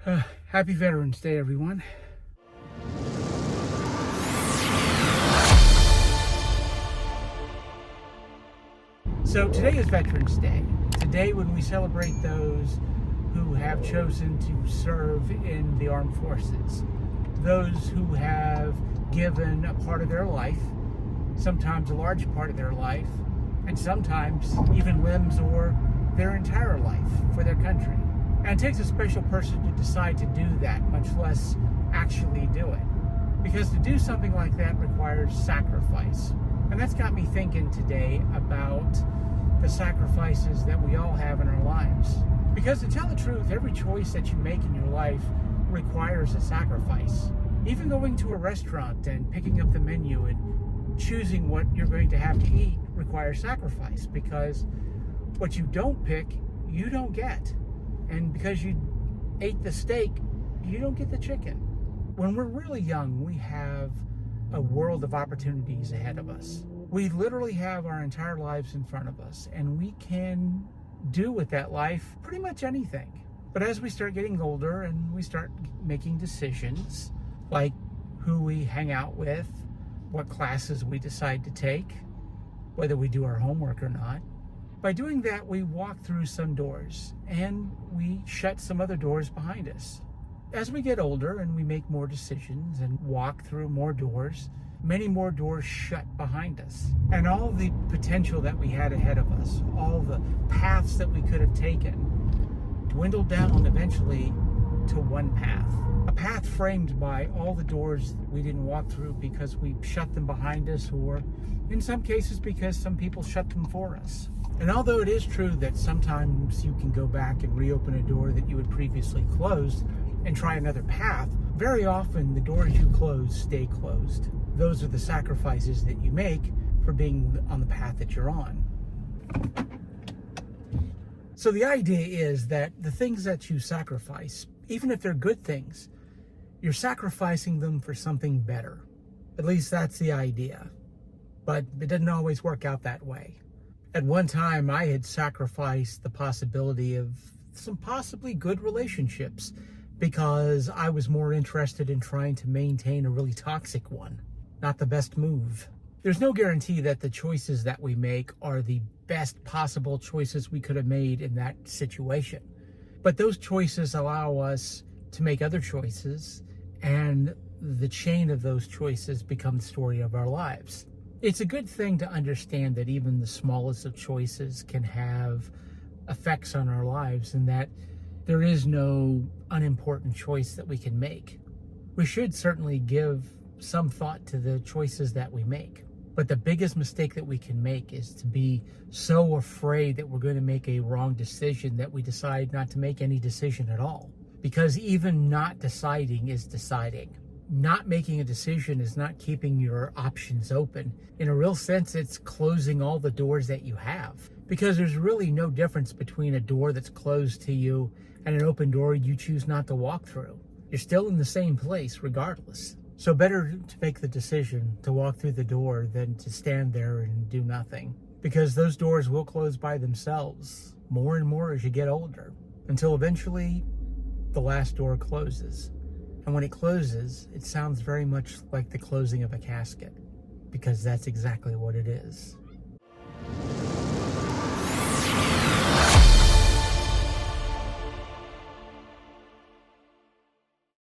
Happy Veterans Day, everyone. So today is Veterans Day. Today when we celebrate those who have chosen to serve in the armed forces. Those who have given a part of their life, sometimes a large part of their life, and sometimes even limbs or their entire life for their country. And it takes a special person to decide to do that, much less actually do it. Because to do something like that requires sacrifice. And that's got me thinking today about the sacrifices that we all have in our lives. Because to tell the truth, every choice that you make in your life requires a sacrifice. Even going to a restaurant and picking up the menu and choosing what you're going to have to eat requires sacrifice. Because what you don't pick, you don't get. And because you ate the steak, you don't get the chicken. When we're really young, we have a world of opportunities ahead of us. We literally have our entire lives in front of us, and we can do with that life pretty much anything. But as we start getting older and we start making decisions, like who we hang out with, what classes we decide to take, whether we do our homework or not, by doing that, we walk through some doors and we shut some other doors behind us. As we get older and we make more decisions and walk through more doors, many more doors shut behind us. And all the potential that we had ahead of us, all the paths that we could have taken, dwindled down eventually to one path. A path framed by all the doors that we didn't walk through because we shut them behind us, or in some cases because some people shut them for us. And although it is true that sometimes you can go back and reopen a door that you had previously closed and try another path, very often the doors you close stay closed. Those are the sacrifices that you make for being on the path that you're on. So the idea is that the things that you sacrifice, even if they're good things, you're sacrificing them for something better. At least that's the idea. But it doesn't always work out that way. At one time, I had sacrificed the possibility of some possibly good relationships because I was more interested in trying to maintain a really toxic one. Not the best move. There's no guarantee that the choices that we make are the best possible choices we could have made in that situation. But those choices allow us to make other choices, and the chain of those choices become the story of our lives. It's a good thing to understand that even the smallest of choices can have effects on our lives, and that there is no unimportant choice that we can make. We should certainly give some thought to the choices that we make. But the biggest mistake that we can make is to be so afraid that we're going to make a wrong decision that we decide not to make any decision at all. Because even not deciding is deciding. Not making a decision is not keeping your options open. In a real sense, it's closing all the doors that you have. Because there's really no difference between a door that's closed to you and an open door you choose not to walk through. You're still in the same place regardless. So better to make the decision to walk through the door than to stand there and do nothing. Because those doors will close by themselves more and more as you get older. Until eventually the last door closes. And when it closes, it sounds very much like the closing of a casket, because that's exactly what it is.